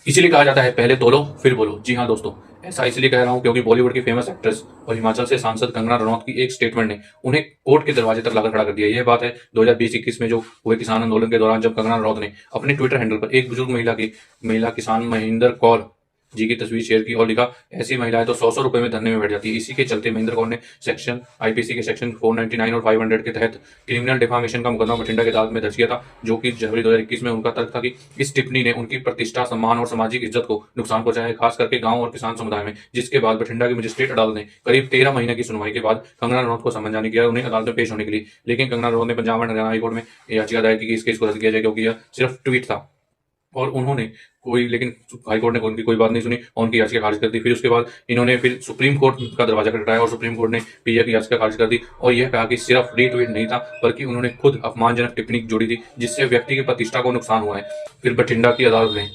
इसीलिए कहा जाता है पहले तोलो फिर बोलो। जी हाँ दोस्तों, ऐसा इसलिए कह रहा हूँ क्योंकि बॉलीवुड की फेमस एक्ट्रेस और हिमाचल से सांसद कंगना रनौत की एक स्टेटमेंट ने उन्हें कोर्ट के दरवाजे तक लाकर खड़ा कर दिया। यह बात है 2020-21 में जो हुए किसान आंदोलन के दौरान, जब कंगना रनौत ने अपने ट्विटर हैंडल पर एक बुजुर्ग महिला किसान महेंद्र कौर जी की तस्वीर शेयर की और लिखा, ऐसी महिलाएं तो 100-100 रुपए में धरने में बैठ जाती है। इसी के चलते महेंद्र कौर ने सेक्शन आईपीसी के सेक्शन 499 और 500 के तहत क्रिमिनल डिफामेशन का मुकदमा बठिंडा की अदालत में दर्ज किया था, जो कि जनवरी 2021 में। उनका तर्क था कि इस टिप्पणी ने उनकी प्रतिष्ठा, सम्मान और सामाजिक इज्जत को नुकसान पहुंचाया है, खास करके गांव और किसान समुदाय में। जिसके बाद बठिंडा की मजिस्ट्रेट अदालत ने करीब 13 महीने की सुनवाई के बाद कंगना रनौत को समन जारी किया उन्हें अदालत में पेश होने के लिए। लेकिन कंगना रनौत ने पंजाब एंड हरियाणा हाईकोर्ट में याचिका दायर की कि इस केस को रद्द किया जाए, क्योंकि यह सिर्फ ट्वीट था। और उन्होंने कोई लेकिन हाईकोर्ट ने उनकी कोई बात नहीं सुनी और उनकी याचिका खारिज कर दी। फिर उसके बाद इन्होंने फिर सुप्रीम कोर्ट का दरवाजा खटखटाया और सुप्रीम कोर्ट ने पीएम की याचिका खारिज कर दी और यह कहा कि सिर्फ रीट्वीट नहीं था, बल्कि उन्होंने खुद अपमानजनक टिप्पणी जोड़ी थी, जिससे व्यक्ति की प्रतिष्ठा को नुकसान हुआ है। फिर बठिंडा की अदालत ने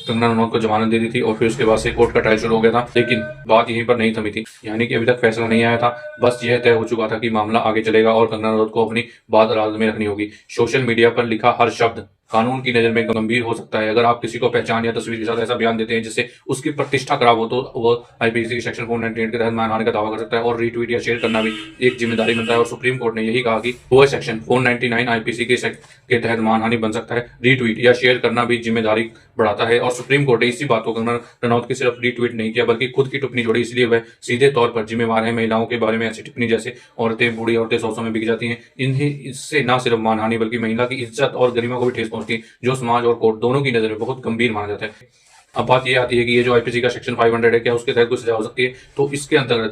कंगना रनौत को जमानत दे दी थी और फिर उसके बाद से कोर्ट का ट्रायल शुरू हो गया था। लेकिन बात यहीं पर नहीं थमी थी, यानी कि अभी तक फैसला नहीं आया था। बस यह तय हो चुका था कि मामला आगे चलेगा और कंगना रनौत को अपनी बात अदालत में रखनी होगी। सोशल मीडिया पर लिखा हर शब्द कानून की नजर में गंभीर हो सकता है। अगर आप किसी को पहचान या तस्वीर के साथ ऐसा बयान देते हैं जिससे उसकी प्रतिष्ठा खराब हो, तो वो आईपीसी के सेक्शन 498 के तहत मानहानि का दावा कर सकता है और रीट्वीट या शेयर करना भी एक जिम्मेदारी बनता है। और सुप्रीम कोर्ट ने यही कहा कि वो सेक्शन 499 आईपीसी के तहत मानहानि बन सकता है। रीट्वीट या शेयर करना भी जिम्मेदारी बढ़ाता है। और सुप्रीम कोर्ट ने इसी बात को कंगना रनौत की सिर्फ रीट्वीट नहीं किया, बल्कि खुद की टिप्पणी जोड़ी, इसलिए वह सीधे तौर पर जिम्मेवार है। महिलाओं के बारे में ऐसी टिप्पणी जैसे औरतें, बूढ़ी औरतें 100 में बिक जाती हैं, इन्हें इससे न सिर्फ मानहानि बल्कि महिला की इज्जत और गरिमा को भी ठेस पहुंचती है, जो समाज और कोर्ट दोनों की नजर में बहुत गंभीर माना जाता है। अब बात ये आती है कि ये जो आईपीसी का सेक्शन 500 है, क्या उसके तहत कोई सजा हो सकती है? तो इसके अंतर्गत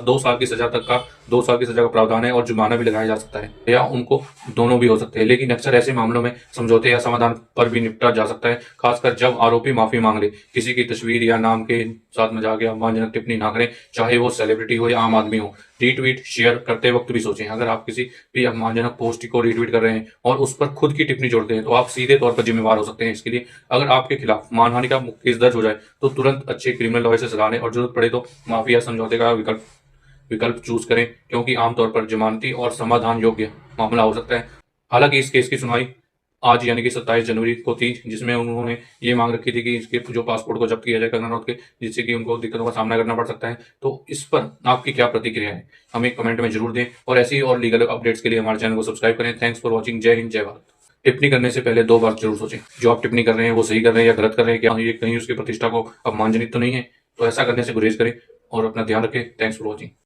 2 साल की सजा तक का 2 साल की सजा का प्रावधान है और जुर्माना भी लगाया जा सकता है, या उनको दोनों भी हो सकते हैं। लेकिन अक्सर ऐसे मामलों में समझौते या समाधान पर भी निपटा जा सकता है, खासकर जब आरोपी माफी मांग ले, किसी की तस्वीर या नाम के साथ मजाक या अपमानजनक टिप्पणी ना करें, चाहे वो सेलिब्रिटी हो या आम आदमी हो। रीट्वीट शेयर करते वक्त भी सोचें, अगर आप किसी भी अपमानजनक पोस्ट को रीट्वीट कर रहे हैं और उस पर खुद की टिप्पणी जोड़ते हैं, तो आप सीधे तौर पर जिम्मेवार हो सकते हैं इसके लिए। अगर आपके खिलाफ मानहानि का केस दर्ज हो जाए, तो तुरंत अच्छे क्रिमिनल लॉयर से सलाह लें और जरूरत पड़े तो माफी या समझौते का विकल्प चूज करें, क्योंकि आमतौर पर जमानती और समाधान योग्य मामला हो सकता है। हालांकि इस केस की सुनवाई आज यानी कि 27 जनवरी को थी, जिसमें उन्होंने ये मांग रखी थी कि इसके जो पासपोर्ट को जब्त किया जाए कंगना रनौत के, जिससे कि उनको दिक्कतों का सामना करना पड़ सकता है। तो इस पर आपकी क्या प्रतिक्रिया है, हमें कमेंट में जरूर दें और ऐसी और लीगल अपडेट्स के लिए हमारे चैनल को सब्सक्राइब करें। Thanks for watching. जय हिंद, जय भारत। टिप्पणी करने से पहले 2 बार जरूर सोचें, जो आप टिप्पणी कर रहे हैं वो सही कर रहे हैं या गलत कर रहे हैं, क्या ये कहीं उसकी प्रतिष्ठा को अपमानजनित तो नहीं है। तो ऐसा करने से गुरेज करें और अपना ध्यान रखें। Thanks for watching.